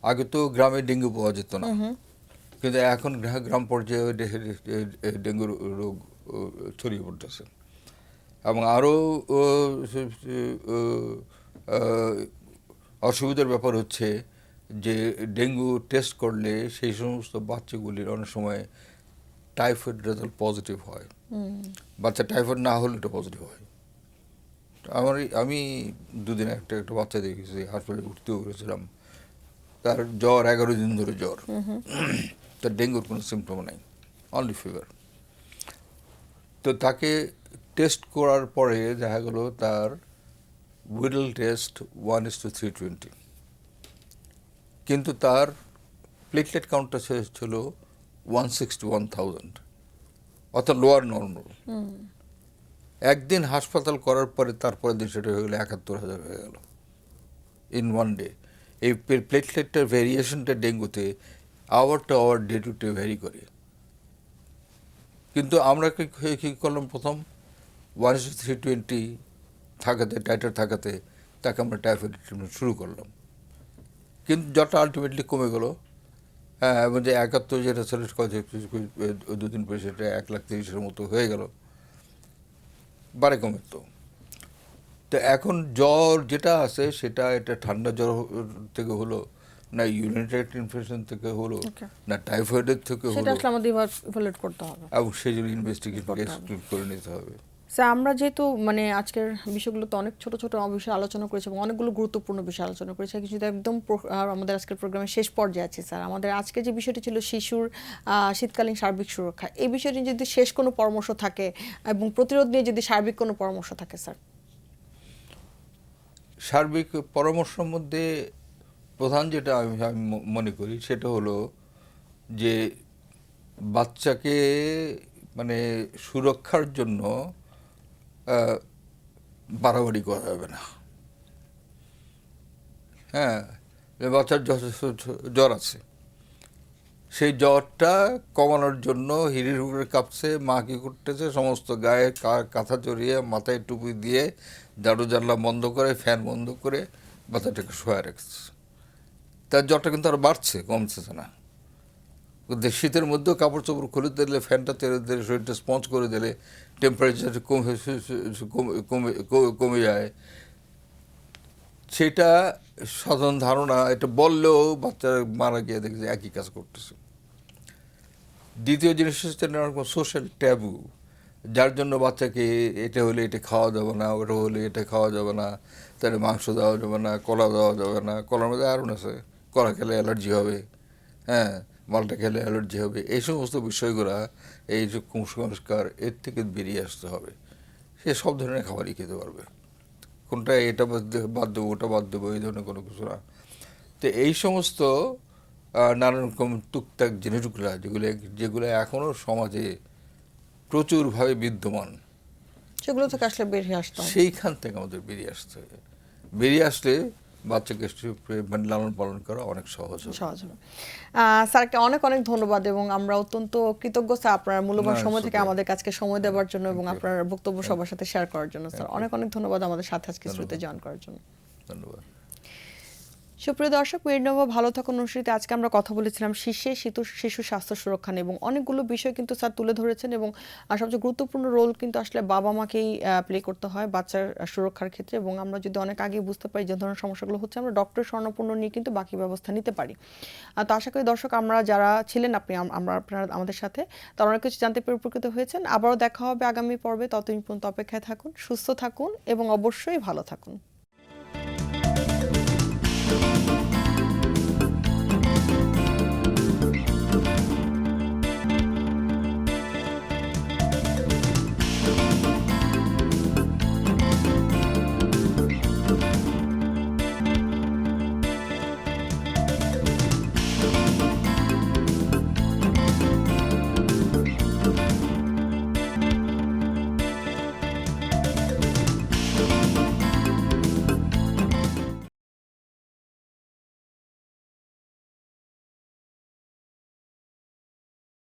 আগে তো গ্রামে ডেঙ্গু পাওয়া যেত না, কিন্তু এখন গ্রাম পর্যায়ে ডেঙ্গুর রোগ ছড়িয়ে পড়তেছে। এবং আরও অসুবিধার ব্যাপার হচ্ছে যে ডেঙ্গু টেস্ট করলে সেই সমস্ত বাচ্চাগুলির অনেক সময় টাইফয়েড রেজাল্ট পজিটিভ হয়, বাচ্চা টাইফয়েড না হলে এটা পজিটিভ হয়। আমি দুদিন একটা বাচ্চা দেখেছি, হাসপাতালে ভর্তিও করেছিলাম, তার জ্বর 11 দিন ধরে জ্বর, তার ডেঙ্গুর কোনো সিমটম নাই, অনলি ফিভার। তো তাকে টেস্ট করার পরে দেখা গেল তার উইডল টেস্ট 1:320, কিন্তু তার প্লেটলেট কাউন্টটা ছিল 161,000, অর্থাৎ লোয়ার নর্মাল। একদিন হাসপাতাল করার পরে তারপরের দিন সেটা হয়ে গেলো 71,000 হয়ে গেল ইন ওয়ান ডে। এই প্লেটলেটটার ভেরিয়েশনটা ডেঙ্গুতে hour to hour, day to day vary করে। কিন্তু আমরা কী করলাম, প্রথম 1:320 থাকাতে, টাইটার থাকাতে তাকে আমরা টাইফয়েড ট্রিটমেন্ট শুরু করলাম, কিন্তু জ্বরটা আলটিমেটলি কমে গেল। হ্যাঁ, এবং যে 71 যেটা ছিল দুদিন পরে সেটা 1,30,000 মতো হয়ে গেল, বারে কমে। তো এখন জ্বর যেটা আছে সেটা এটা ঠান্ডা জ্বর থেকে হলো না, ইউরিনারি ইনফেকশন থেকে হলো না, টাইফয়েডের থেকে হলো, সেটা আসলে আমাদের ইভালুয়েট করতে হবে এবং সেই জন্য ইনভেস্টিগেশন করে নিতে হবে। স্যার, আমরা যেহেতু মানে আজকের বিষয়গুলোতে অনেক ছোট ছোট বিষয় আলোচনা করেছি এবং অনেকগুলো গুরুত্বপূর্ণ বিষয় আলোচনা করেছি, কিন্তু একদম আমাদের আজকের প্রোগ্রামের শেষ পর্যায়ে আছে স্যার। আমাদের আজকে যে বিষয়টি ছিল শিশুর শীতকালীন সার্বিক সুরক্ষা, এই বিষয়টি যদি শেষ কোনো পরামর্শ থাকে এবং প্রতিরোধ নিয়ে যদি সার্বিক কোনো পরামর্শ থাকে স্যার। সার্বিক পরামর্শের মধ্যে প্রধান যেটা আমি মনে করি সেটা হলো যে বাচ্চাকে মানে সুরক্ষার জন্য বাড়াবাড়ি করা যাবে না। হ্যাঁ, বাচ্চার জ্বর আছে, সেই জ্বরটা কমানোর জন্য হিড়ির হুড়ে কাঁপছে, মা কী করতেছে, সমস্ত গায়ে কাঁথা জড়িয়ে মাথায় টুপি দিয়ে জাদু জানলা বন্ধ করে ফ্যান বন্ধ করে বাচ্চাটাকে শোয়া রাখছে। তার জ্বরটা কিন্তু আর বাড়ছে, কমছে না। শীতের মধ্যেও কাপড় চোপড় খুলে দিলে, ফ্যানটা তেড়ে দিলে, শরীরটা স্পঞ্জ করে দিলে টেম্পারেচার কমে যায়। সেটা সাধারণ ধারণা, এটা বললেও বাচ্চারা মারা গিয়ে দেখছে একই কাজ করতেছে। দ্বিতীয় জিনিস হচ্ছে সোশ্যাল ট্যাবু, যার জন্য বাচ্চাকে এটা হলে এটা খাওয়া যাবে না, ওটা হলে এটা খাওয়া যাবে না, তাহলে মাংস দেওয়া যাবে না, কলা দেওয়া যাবে না, কলার মধ্যে আয়রন আছে, কলা খেলে অ্যালার্জি হবে, হ্যাঁ, মালটা খেলে অ্যালার্জি হবে। এই সমস্ত বিষয়গুলো, এই যে কুসংস্কার, এর থেকে বেরিয়ে আসতে হবে। সে সব ধরনের খাবারই খেতে পারবে, কোনটা এটা বাদ দেবো ওটা বাদ দেবো এই ধরনের কোনো কিছু না। তো এই সমস্ত নানান রকম টুকটাক জিনিসগুলো যেগুলো এখনও সমাজে প্রচুরভাবে বিদ্যমান, সেগুলো থেকে আসলে বেরিয়ে আসতে হবে। সেইখান থেকে আমাদের বেরিয়ে আসতে হবে। বেরিয়ে আসলে বাচ্চাকে মানে লালন পালন করা অনেক সহজ হবে। সহজ হবে। স্যারকে অনেক অনেক ধন্যবাদ এবং আমরা অত্যন্ত কৃতজ্ঞ স্যার আপনার মূল্যবান না, সময় থেকে okay. আমাদের কাছে সময় দেওয়ার জন্য এবং Thank you. আপনার বক্তব্য সবার সাথে শেয়ার করার জন্য স্যার Thank you. অনেক অনেক ধন্যবাদ আমাদের সাথে আজকে ধন্যবাদ। শ্রুতে জয়েন করার জন্য। ধন্যবাদ। সুপ্রিয় দর্শক, মেডিনোভা ভালো থাকুন অনুষ্ঠানে আজকে আমরা কথা বলেছিলাম শিশু স্বাস্থ্য সুরক্ষা নিয়ে এবং অনেকগুলো বিষয় কিন্তু স্যার তুলে ধরেছেন এবং সবচেয়ে গুরুত্বপূর্ণ রোল কিন্তু আসলে বাবা মাকেই প্লে করতে হয় বাচ্চার সুরক্ষার ক্ষেত্রে এবং আমরা যদি অনেক আগে বুঝতে পারি যে ধরনের সমস্যাগুলো হচ্ছে আমরা ডক্টর শরণাপন্ন নিয়ে কিন্তু বাকি ব্যবস্থা নিতে পারি। তো আশা করি দর্শক আমরা যারা ছিলেন আপনারা আমাদের সাথে তারা অনেক কিছু জানতে পেরে উপকৃত হয়েছেন। আবারও দেখা হবে আগামী পর্বে, ততদিন পর্যন্ত অপেক্ষায় থাকুন, সুস্থ থাকুন এবং অবশ্যই ভালো থাকুন।